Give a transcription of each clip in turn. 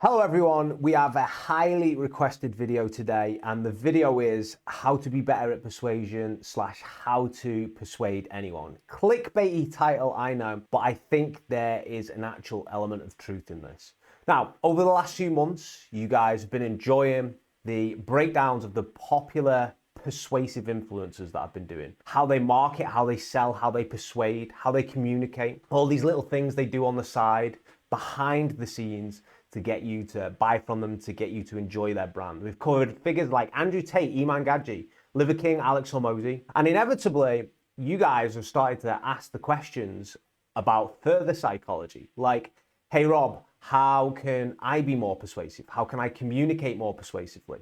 Hello everyone, we have a highly requested video today and the video is how to be better at persuasion / how to persuade anyone. Clickbaity title, I know, but I think there is an actual element of truth in this. Now, over the last few months, you guys have been enjoying the breakdowns of the popular persuasive influencers that I've been doing. How they market, how they sell, how they persuade, how they communicate, all these little things they do on the side, behind the scenes, to get you to buy from them, to get you to enjoy their brand. We've covered figures like Andrew Tate, Iman, Gadzhi, Liver King, Alex Hormozi, and inevitably, you guys have started to ask the questions about further psychology, like, hey Rob, how can I be more persuasive? How can I communicate more persuasively?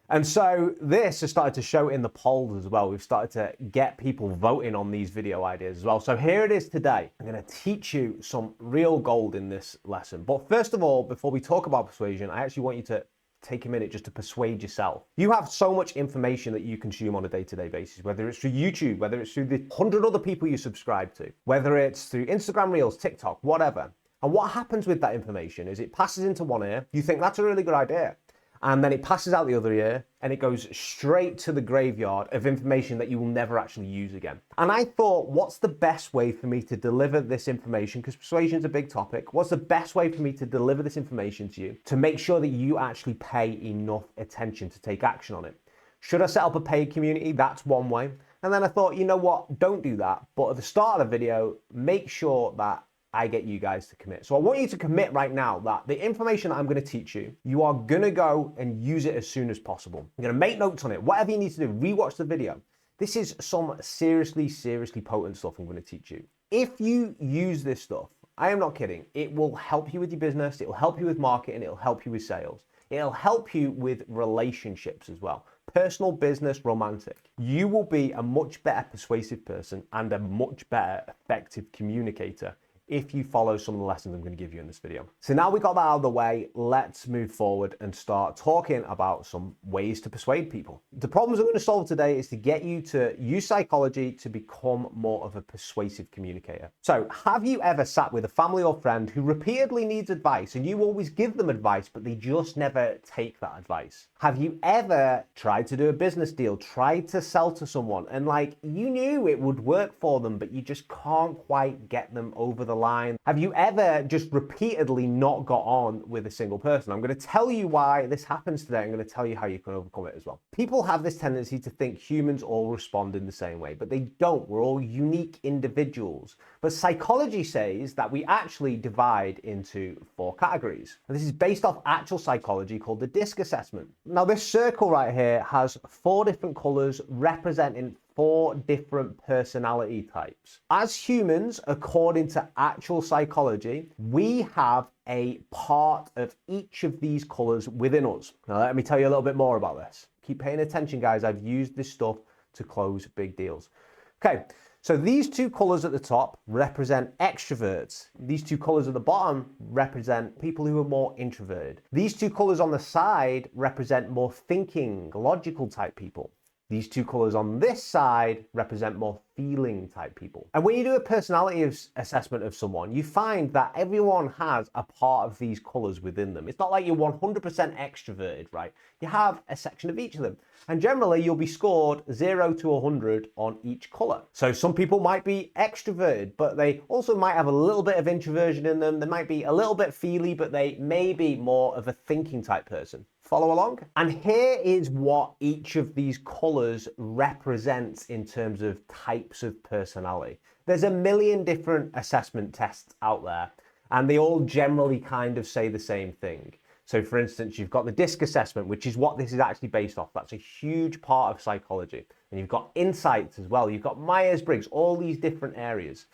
And so this has started to show in the polls as well. We've started to get people voting on these video ideas as well. So here it is today. I'm going to teach you some real gold in this lesson. But first of all, before we talk about persuasion, I actually want you to take a minute just to persuade yourself. You have so much information that you consume on a day-to-day basis, whether it's through YouTube, whether it's through the 100 other people you subscribe to, whether it's through Instagram Reels, TikTok, whatever. And what happens with that information is it passes into one ear. You think that's a really good idea. And then it passes out the other ear and it goes straight to the graveyard of information that you will never actually use again. And I thought, what's the best way for me to deliver this information? Because persuasion is a big topic. What's the best way for me to deliver this information to you to make sure that you actually pay enough attention to take action on it? Should I set up a paid community? That's one way. And then I thought, you know what? Don't do that. But at the start of the video, make sure that I get you guys to commit. So I want you to commit right now that the information that I'm going to teach you, you are going to go and use it as soon as possible. You're going to make notes on it. Whatever you need to do, rewatch the video. This is some seriously potent stuff I'm going to teach you. If you use this stuff, I am not kidding, it will help you with your business, it will help you with marketing, it will help you with sales. It'll help you with relationships as well. Personal, business, romantic. You will be a much better persuasive person and a much better effective communicator if you follow some of the lessons I'm going to give you in this video. So now we got that out of the way, let's move forward and start talking about some ways to persuade people. The problems I'm going to solve today is to get you to use psychology to become more of a persuasive communicator. So have you ever sat with a family or friend who repeatedly needs advice and you always give them advice, but they just never take that advice? Have you ever tried to do a business deal, tried to sell to someone and you knew it would work for them, but you just can't quite get them over the line? Have you ever just repeatedly not got on with a single person? I'm going to tell you why this happens today. I'm going to tell you how you can overcome it as well. People have this tendency to think humans all respond in the same way, but they don't. We're all unique individuals. But psychology says that we actually divide into 4 categories. And this is based off actual psychology called the DISC assessment. Now this circle right here has 4 different colors representing 4 different personality types. As humans, according to actual psychology, we have a part of each of these colors within us. Now, let me tell you a little bit more about this. Keep paying attention, guys. I've used this stuff to close big deals. Okay, so these 2 colors at the top represent extroverts. These 2 colors at the bottom represent people who are more introverted. These 2 colors on the side represent more thinking, logical type people. These 2 colors on this side represent more feeling type people. And when you do a personality assessment of someone, you find that everyone has a part of these colors within them. It's not like you're 100% extroverted, right? You have a section of each of them. And generally you'll be scored 0 to 100 on each color. So some people might be extroverted, but they also might have a little bit of introversion in them. They might be a little bit feely, but they may be more of a thinking type person. Follow along? And here is what each of these colors represents in terms of types of personality. There's a million different assessment tests out there, and they all generally kind of say the same thing. So for instance, you've got the DISC assessment, which is what this is actually based off. That's a huge part of psychology. And you've got insights as well. You've got Myers-Briggs, all these different areas.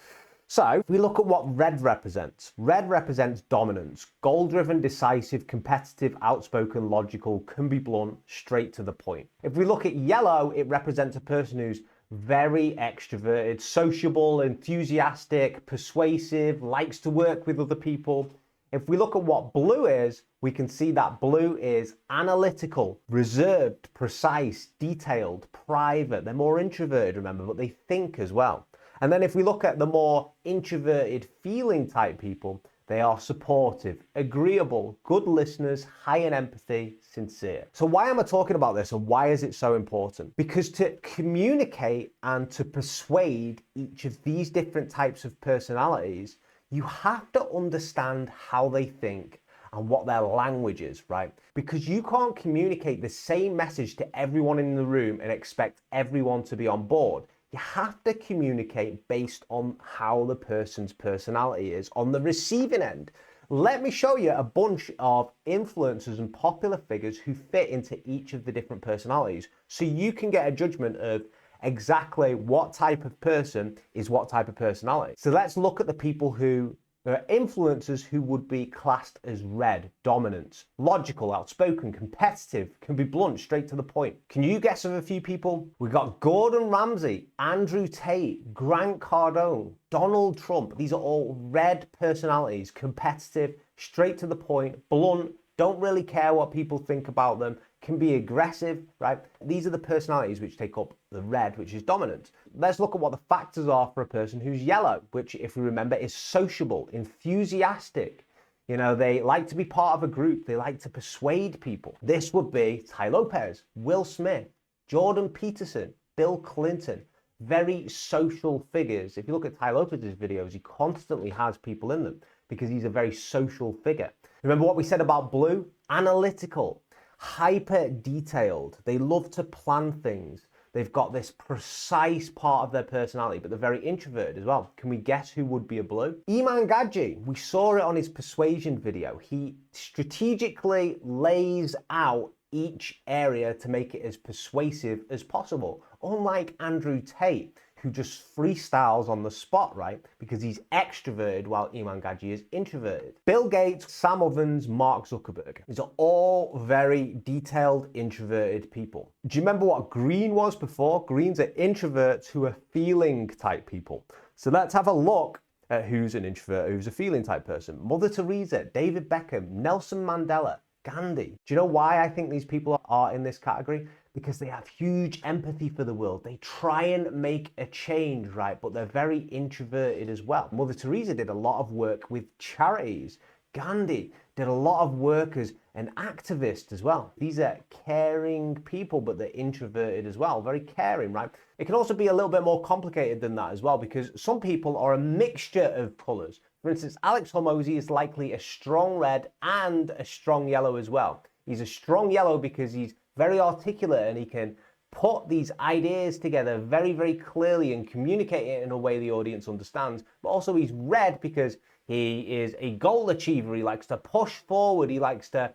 So if we look at what red represents dominance, goal-driven, decisive, competitive, outspoken, logical, can be blunt, straight to the point. If we look at yellow, it represents a person who's very extroverted, sociable, enthusiastic, persuasive, likes to work with other people. If we look at what blue is, we can see that blue is analytical, reserved, precise, detailed, private. They're more introverted, remember, but they think as well. And then if we look at the more introverted feeling type people, They are supportive, agreeable, good listeners, high in empathy, sincere. So why am I talking about this and why is it so important? Because to communicate and to persuade each of these different types of personalities, you have to understand how they think and what their language is, right? Because you can't communicate the same message to everyone in the room and expect everyone to be on board. You have to communicate based on how the person's personality is on the receiving end. Let me show you a bunch of influencers and popular figures who fit into each of the different personalities so you can get a judgment of exactly what type of person is what type of personality. So let's look at the people who are influencers who would be classed as red, dominant, logical, outspoken, competitive, can be blunt, straight to the point. Can you guess of a few people? We've got Gordon Ramsay, Andrew Tate, Grant Cardone, Donald Trump. These are all red personalities, competitive, straight to the point, blunt, don't really care what people think about them, can be aggressive, right? These are the personalities which take up the red, which is dominant. Let's look at what the factors are for a person who's yellow, which, if we remember, is sociable, enthusiastic. You know, they like to be part of a group. They like to persuade people. This would be Tai Lopez, Will Smith, Jordan Peterson, Bill Clinton. Very social figures. If you look at Tai Lopez's videos, he constantly has people in them because he's a very social figure. Remember what we said about blue? Analytical, hyper detailed. They love to plan things. They've got this precise part of their personality, but they're very introverted as well. Can we guess who would be a blue? Iman Gadzhi. We saw it on his persuasion video. He strategically lays out each area to make it as persuasive as possible. Unlike Andrew Tate, who just freestyles on the spot, right? Because he's extroverted while Iman Gadzhi is introverted. Bill Gates, Sam Ovens, Mark Zuckerberg. These are all very detailed, introverted people. Do you remember what green was before? Greens are introverts who are feeling type people. So let's have a look at who's an introvert, who's a feeling type person. Mother Teresa, David Beckham, Nelson Mandela, Gandhi. Do you know why I think these people are in this category? Because they have huge empathy for the world. They try and make a change, right? But they're very introverted as well. Mother Teresa did a lot of work with charities. Gandhi did a lot of work as an activist as well. These are caring people, but they're introverted as well. Very caring, right? It can also be a little bit more complicated than that as well, because some people are a mixture of colors. For instance, Alex Hormozi is likely a strong red and a strong yellow as well. He's a strong yellow because he's very articulate and he can put these ideas together very, very clearly and communicate it in a way the audience understands. But also he's red because he is a goal achiever. He likes to push forward. He likes to,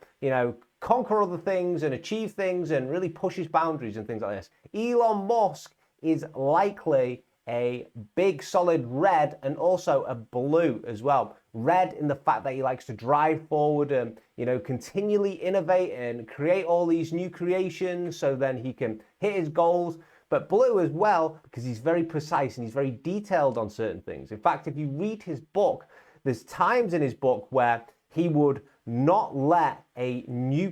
conquer other things and achieve things and really push his boundaries and things like this. Elon Musk is likely a big solid red and also a blue as well. Red in the fact that he likes to drive forward and, continually innovate and create all these new creations so then he can hit his goals. But blue as well because he's very precise and he's very detailed on certain things. In fact, if you read his book, there's times in his book where he would not let a new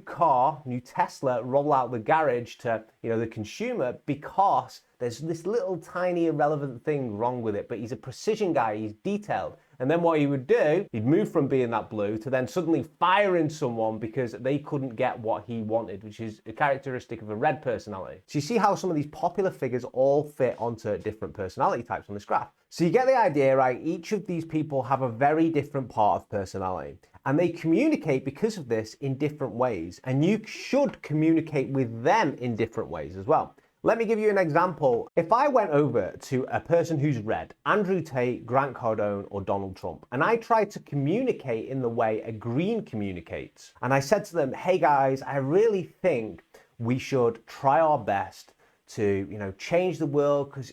Tesla roll out the garage to, the consumer because there's this little tiny irrelevant thing wrong with it. But he's a precision guy, he's detailed. And then what he would do, he'd move from being that blue to then suddenly firing someone because they couldn't get what he wanted, which is a characteristic of a red personality. So you see how some of these popular figures all fit onto different personality types on this graph. So you get the idea, right? Each of these people have a very different part of personality. And they communicate because of this in different ways. And you should communicate with them in different ways as well. Let me give you an example. If I went over to a person who's red, Andrew Tate, Grant Cardone, or Donald Trump, and I tried to communicate in the way a green communicates, and I said to them, hey guys, I really think we should try our best to, change the world because,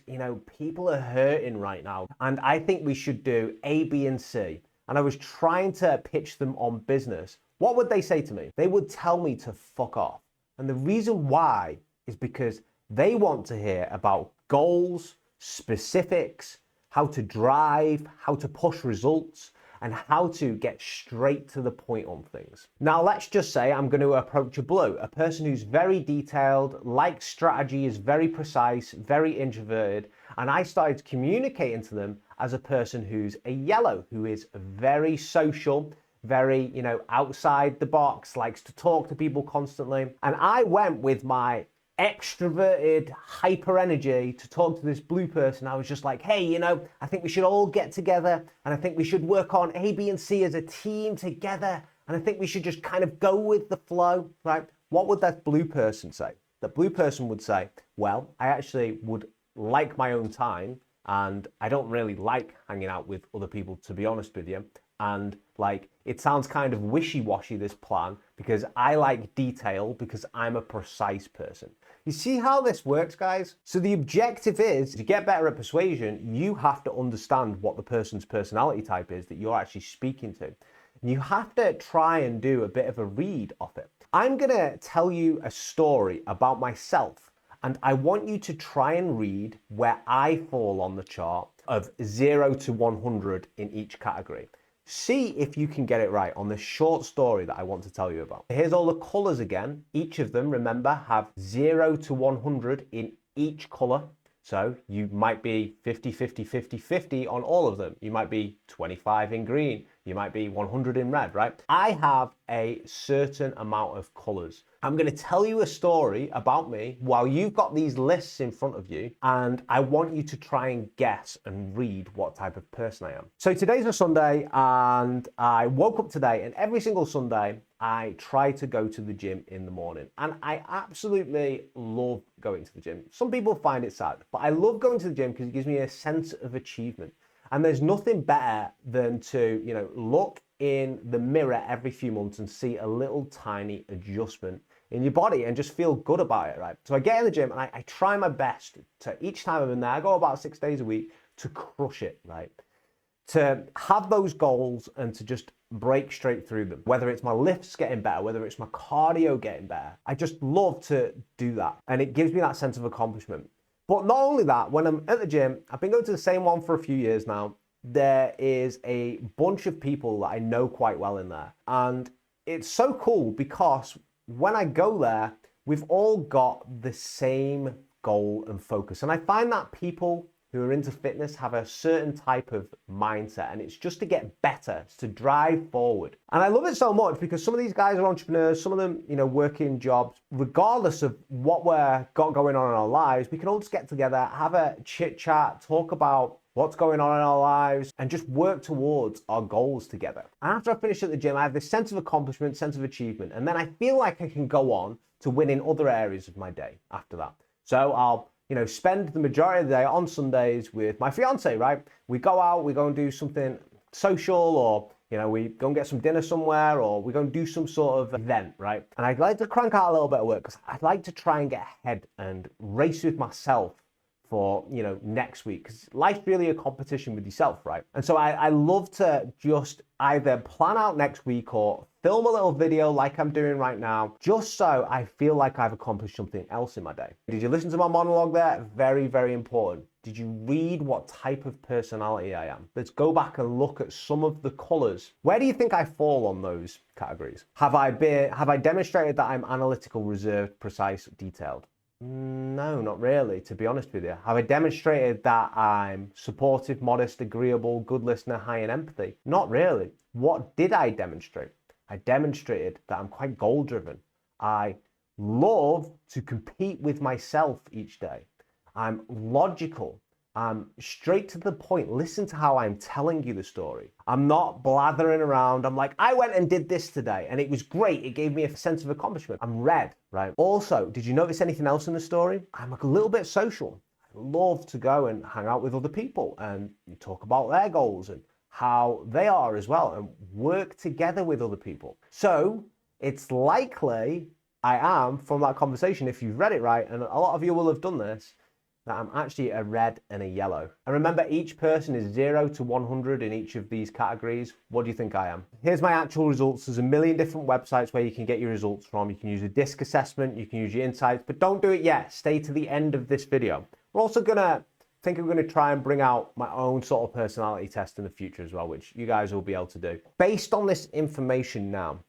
people are hurting right now. And I think we should do A, B, and C. And I was trying to pitch them on business. What would they say to me? They would tell me to fuck off. And the reason why is because they want to hear about goals, specifics, how to drive, how to push results, and how to get straight to the point on things. Now, let's just say I'm going to approach a blue, a person who's very detailed, likes strategy, is very precise, very introverted, And I started communicating to them as a person who's a yellow, who is very social, very, outside the box, likes to talk to people constantly. And I went with my extroverted hyper energy to talk to this blue person. I was just like, hey, I think we should all get together and I think we should work on A, B, and C as a team together. And I think we should just kind of go with the flow, right? What would that blue person say? The blue person would say, well, I actually would like my own time and I don't really like hanging out with other people, to be honest with you. And it sounds kind of wishy-washy, this plan, because I like detail, because I'm a precise person. You see how this works, guys? So the objective is to get better at persuasion, you have to understand what the person's personality type is that you're actually speaking to. You have to try and do a bit of a read of it. I'm gonna tell you a story about myself, and I want you to try and read where I fall on the chart of 0 to 100 in each category. See if you can get it right on this short story that I want to tell you about. Here's all the colors again. Each of them, remember, have 0 to 100 in each color. So you might be 50, 50, 50, 50 on all of them. You might be 25 in green. You might be 100 in red, right? I have a certain amount of colors. I'm going to tell you a story about me while you've got these lists in front of you, and I want you to try and guess and read what type of person I am. So today's a Sunday, and I woke up today, and every single Sunday, I try to go to the gym in the morning, and I absolutely love going to the gym. Some people find it sad, but I love going to the gym because it gives me a sense of achievement. And there's nothing better than to, look in the mirror every few months and see a little tiny adjustment in your body and just feel good about it, right? So I get in the gym and I try my best to, each time I'm in there, I go about 6 days a week, to crush it, right? To have those goals and to just break straight through them. Whether it's my lifts getting better, whether it's my cardio getting better, I just love to do that. And it gives me that sense of accomplishment. But not only that, when I'm at the gym, I've been going to the same one for a few years now. There is a bunch of people that I know quite well in there. And it's so cool because when I go there, we've all got the same goal and focus. And I find that people who are into fitness have a certain type of mindset, and it's just to get better, it's to drive forward. And I love it so much because some of these guys are entrepreneurs, some of them, working jobs. Regardless of what we're got going on in our lives, we can all just get together, have a chit chat, talk about what's going on in our lives, and just work towards our goals together. And after I finish at the gym, I have this sense of accomplishment, sense of achievement, and then I feel like I can go on to win in other areas of my day after that. So I'll spend the majority of the day on Sundays with my fiance, right? We go out, we go and do something social, or, we go and get some dinner somewhere, or we go and do some sort of event, right? And I'd like to crank out a little bit of work because I'd like to try and get ahead and race with myself for, next week, because life's really a competition with yourself, right? And so I love to just either plan out next week or film a little video like I'm doing right now, just so I feel like I've accomplished something else in my day. Did you listen to my monologue there? Very, very important. Did you read what type of personality I am? Let's go back and look at some of the colors. Where do you think I fall on those categories? Have I demonstrated that I'm analytical, reserved, precise, detailed? No, not really, to be honest with you. Have I demonstrated that I'm supportive, modest, agreeable, good listener, high in empathy? Not really. What did I demonstrate? I demonstrated that I'm quite goal-driven. I love to compete with myself each day. I'm logical. I'm straight to the point. Listen to how I'm telling you the story. I'm not blathering around. I'm like, I went and did this today and it was great. It gave me a sense of accomplishment. I'm red, right? Also, did you notice anything else in the story? I'm a little bit social. I love to go and hang out with other people and talk about their goals and how they are as well, and work together with other people. So it's likely I am, from that conversation, if you've read it right, and a lot of you will have done this, that I'm actually a red and a yellow. And remember, each person is 0 to 100 in each of these categories. What do you think I am? Here's my actual results. There's a million different websites where you can get your results from. You can use a disc assessment, you can use your insights, but don't do it yet. Stay to the end of this video. We're also gonna I'm going to try and bring out my own sort of personality test in the future as well, which you guys will be able to do. Based on this information now,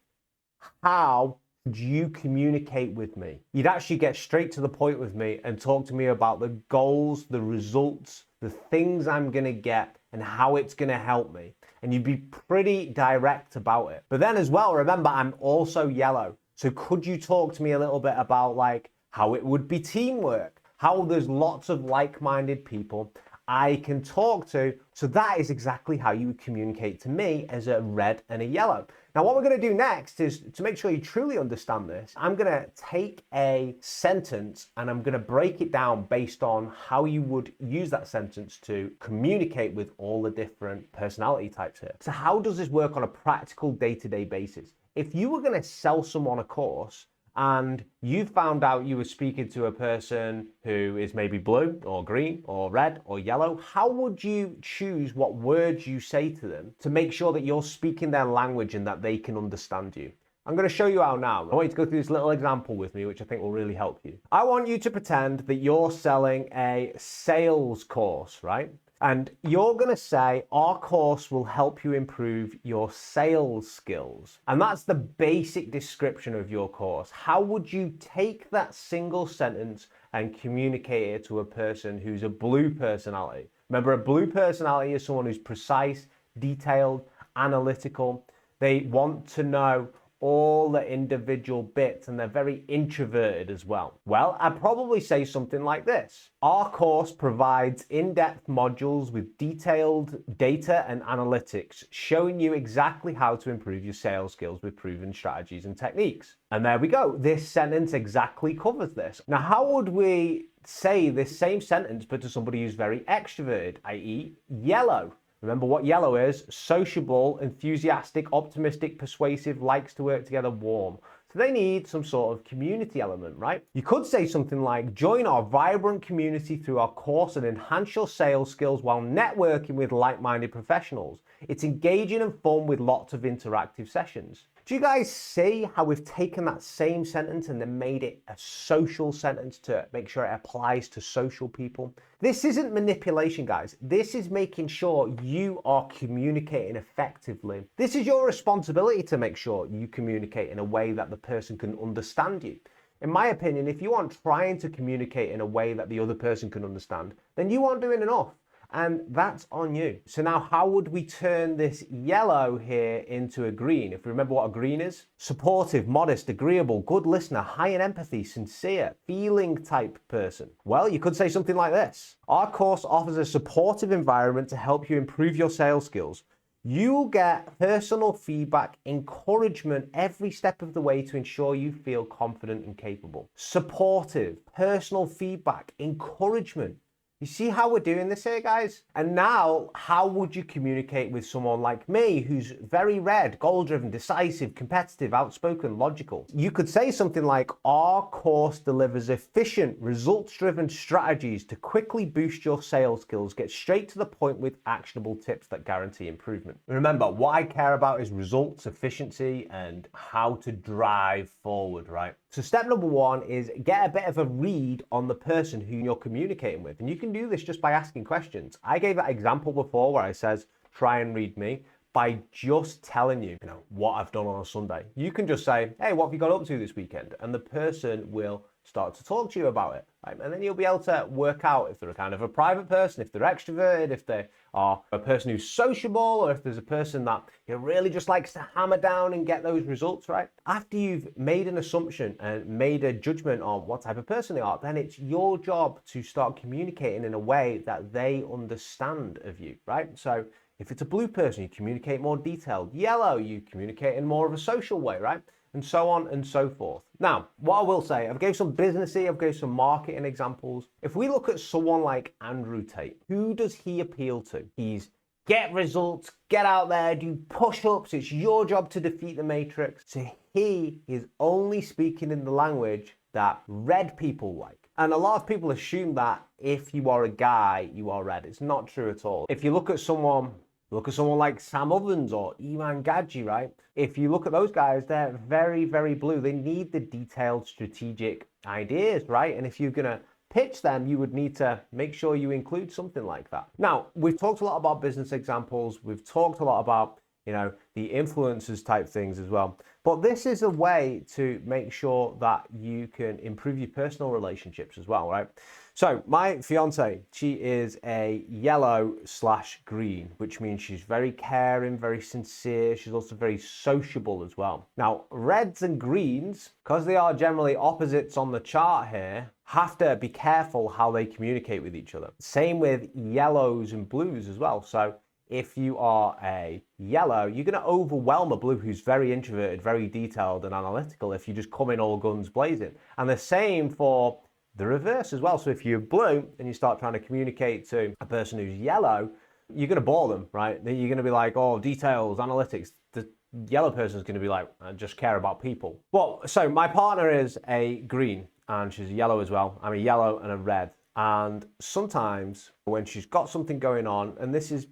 how Could you communicate with me? You'd actually get straight to the point with me and talk to me about the goals, the results, the things I'm going to get, and how it's going to help me. And you'd be pretty direct about it. But then as well, remember, I'm also yellow. So could you talk to me a little bit about like how it would be teamwork, how there's lots of like-minded people I can talk to? So that is exactly how you would communicate to me as a red and a yellow. Now, what we're going to do next is to make sure you truly understand this. I'm going to take a sentence and I'm going to break it down based on how you would use that sentence to communicate with all the different personality types here. So how does this work on a practical day-to-day basis? If you were going to sell someone a course, and you found out you were speaking to a person who is maybe blue or green or red or yellow, how would you choose what words you say to them to make sure that you're speaking their language and that they can understand you? I'm going to show you how now. I want you to go through this little example with me, which I think will really help you. I want you to pretend that you're selling a sales course, right? And you're going to say, our course will help you improve your sales skills. And that's the basic description of your course. How would you take that single sentence and communicate it to a person who's a blue personality? Remember, a blue personality is someone who's precise, detailed, analytical. They want to know all the individual bits, and they're very introverted as well. Well, I'd probably say something like this. Our course provides in-depth modules with detailed data and analytics, showing you exactly how to improve your sales skills with proven strategies and techniques. And there we go. This sentence exactly covers this. Now, how would we say this same sentence, but to somebody who's very extroverted, i.e. yellow? Remember what yellow is: sociable, enthusiastic, optimistic, persuasive, likes to work together, warm. So they need some sort of community element, right? You could say something like, join our vibrant community through our course and enhance your sales skills while networking with like-minded professionals. It's engaging and fun with lots of interactive sessions. Do you guys see how we've taken that same sentence and then made it a social sentence to make sure it applies to social people? This isn't manipulation, guys. This is making sure you are communicating effectively. This is your responsibility to make sure you communicate in a way that the person can understand you. In my opinion, if you aren't trying to communicate in a way that the other person can understand, then you aren't doing enough. And that's on you. So now how would we turn this yellow here into a green? If we remember what a green is: supportive, modest, agreeable, good listener, high in empathy, sincere, feeling type person. Well, you could say something like this. Our course offers a supportive environment to help you improve your sales skills. You'll get personal feedback, encouragement every step of the way to ensure you feel confident and capable. Supportive, personal feedback, encouragement. You see how we're doing this here, guys? And now, how would you communicate with someone like me who's very red, goal-driven, decisive, competitive, outspoken, logical? You could say something like, our course delivers efficient, results-driven strategies to quickly boost your sales skills. Get straight to the point with actionable tips that guarantee improvement. Remember, what I care about is results, efficiency, and how to drive forward, right? So step number one is get a bit of a read on the person who you're communicating with. And you can do this just by asking questions. I gave that example before where I says, try and read me by just telling you, what I've done on a Sunday. You can just say, hey, what have you got up to this weekend? And the person will start to talk to you about it, right? And then you'll be able to work out if they're a kind of a private person, if they're extroverted, if they are a person who's sociable, or if there's a person that really just likes to hammer down and get those results, right? After you've made an assumption and made a judgment on what type of person they are, then it's your job to start communicating in a way that they understand of you, right? So if it's a blue person, you communicate more detailed. Yellow, you communicate in more of a social way, right? And so on and so forth. Now, what I will say, I've gave some businessy, I've gave some marketing examples. If we look at someone like Andrew Tate, who does he appeal to? He's get results, get out there, do push-ups, it's your job to defeat the matrix. So he is only speaking in the language that red people like. And a lot of people assume that if you are a guy, you are red. It's not true at all. If you look at someone like Sam Ovens or Iman Gadzhi, right? If you look at those guys, they're very, very blue. They need the detailed strategic ideas, right? And if you're going to pitch them, you would need to make sure you include something like that. Now, we've talked a lot about business examples. We've talked a lot about, the influencers type things as well. But this is a way to make sure that you can improve your personal relationships as well, right? So my fiance, she is a yellow/green, which means she's very caring, very sincere. She's also very sociable as well. Now, reds and greens, because they are generally opposites on the chart here, have to be careful how they communicate with each other. Same with yellows and blues as well. So if you are a yellow, you're going to overwhelm a blue who's very introverted, very detailed and analytical if you just come in all guns blazing. And the same for the reverse as well. So if you're blue and you start trying to communicate to a person who's yellow, you're going to bore them, right? You're going to be like, oh, details, analytics. The yellow person is going to be like, I just care about people. Well, so my partner is a green and she's a yellow as well. I'm a yellow and a red. And sometimes when she's got something going on, and this was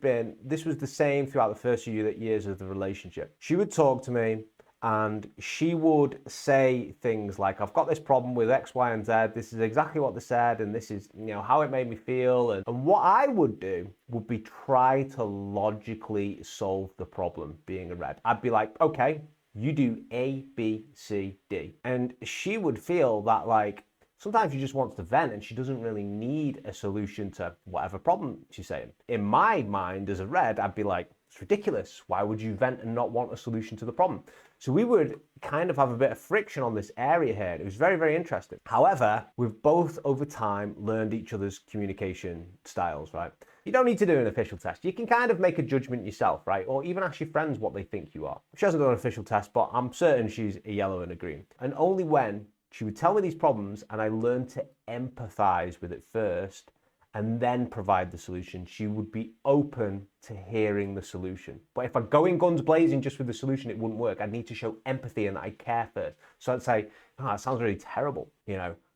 the same throughout the first few years of the relationship, she would talk to me and she would say things like, I've got this problem with X, Y, and Z. This is exactly what they said, and this is, how it made me feel. And what I would do would be try to logically solve the problem, being a red. I'd be like, okay, you do A, B, C, D. And she would feel that like, sometimes she just wants to vent and she doesn't really need a solution to whatever problem she's saying. In my mind as a red, I'd be like, it's ridiculous. Why would you vent and not want a solution to the problem? So we would kind of have a bit of friction on this area here. It was very, very interesting. However, we've both over time learned each other's communication styles, right? You don't need to do an official test. You can kind of make a judgment yourself, right? Or even ask your friends what they think you are. She hasn't done an official test, but I'm certain she's a yellow and a green. And only when she would tell me these problems and I learned to empathize with it first and then provide the solution, she would be open to hearing the solution. But if I go in guns blazing just with the solution, it wouldn't work. I'd need to show empathy and that I care first. So I'd say, oh, that sounds really terrible.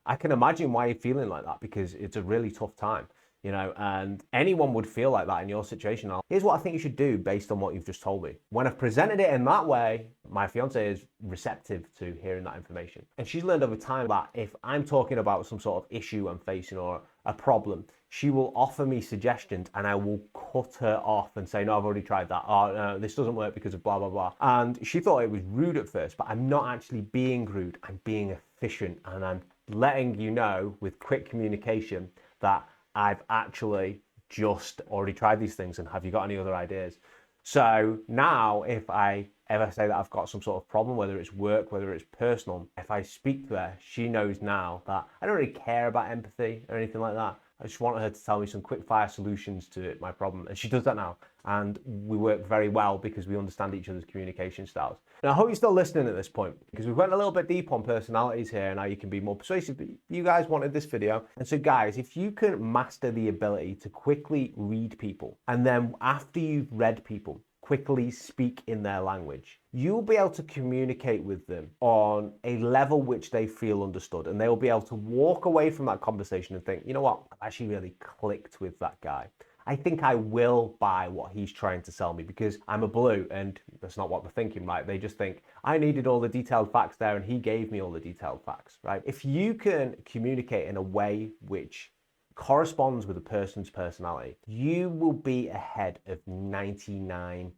I can imagine why you're feeling like that because it's a really tough time. And anyone would feel like that in your situation. Here's what I think you should do based on what you've just told me. When I've presented it in that way, my fiance is receptive to hearing that information. And she's learned over time that if I'm talking about some sort of issue I'm facing or a problem, she will offer me suggestions and I will cut her off and say, no, I've already tried that. Oh, no, this doesn't work because of blah, blah, blah. And she thought it was rude at first, but I'm not actually being rude. I'm being efficient and I'm letting you know with quick communication that I've actually just already tried these things and have you got any other ideas? So now if I ever say that I've got some sort of problem, whether it's work, whether it's personal, if I speak to her, she knows now that I don't really care about empathy or anything like that. I just want her to tell me some quick fire solutions to my problem. And she does that now. And we work very well because we understand each other's communication styles. Now, I hope you're still listening at this point because we went a little bit deep on personalities here and how you can be more persuasive. But you guys wanted this video. And so guys, if you can master the ability to quickly read people and then after you've read people, quickly speak in their language, you'll be able to communicate with them on a level which they feel understood, and they'll be able to walk away from that conversation and think, you know what, I've actually really clicked with that guy. I think I will buy what he's trying to sell me because I'm a blue, and that's not what they're thinking, right? They just think, I needed all the detailed facts there and he gave me all the detailed facts, right? If you can communicate in a way which corresponds with a person's personality, you will be ahead of 99%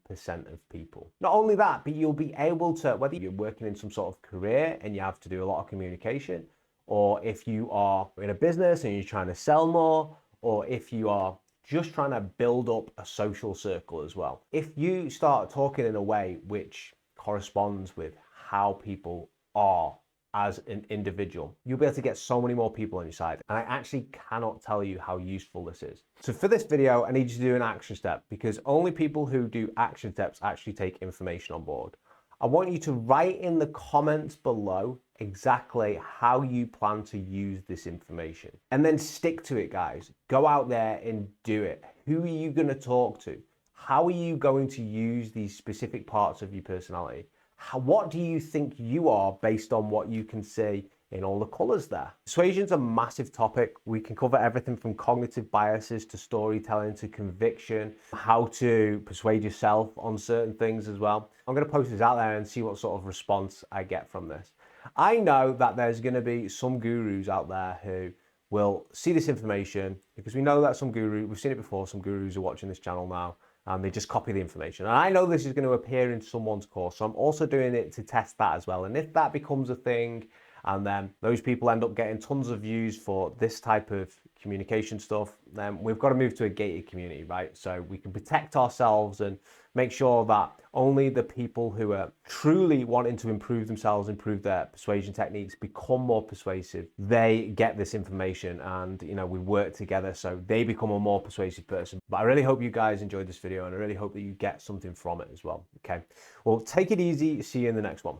of people. Not only that, but you'll be able to, whether you're working in some sort of career and you have to do a lot of communication, or if you are in a business and you're trying to sell more, or if you are just trying to build up a social circle as well. If you start talking in a way which corresponds with how people are as an individual, you'll be able to get so many more people on your side. And I actually cannot tell you how useful this is. So for this video, I need you to do an action step because only people who do action steps actually take information on board. I want you to write in the comments below exactly how you plan to use this information and then stick to it, guys. Go out there and do it. Who are you going to talk to? How are you going to use these specific parts of your personality? What do you think you are based on what you can see in all the colors there? Persuasion's a massive topic. We can cover everything from cognitive biases to storytelling to conviction, how to persuade yourself on certain things as well. I'm going to post this out there and see what sort of response I get from this. I know that there's going to be some gurus out there who will see this information because we know that some guru, we've seen it before, some gurus are watching this channel now and they just copy the information. And I know this is going to appear in someone's course, so I'm also doing it to test that as well. And if that becomes a thing, and then those people end up getting tons of views for this type of communication stuff, then we've got to move to a gated community, right? So we can protect ourselves and make sure that only the people who are truly wanting to improve themselves, improve their persuasion techniques, become more persuasive, they get this information, and we work together so they become a more persuasive person. But I really hope you guys enjoyed this video, and I really hope that you get something from it as well. Okay, well, take it easy. See you in the next one.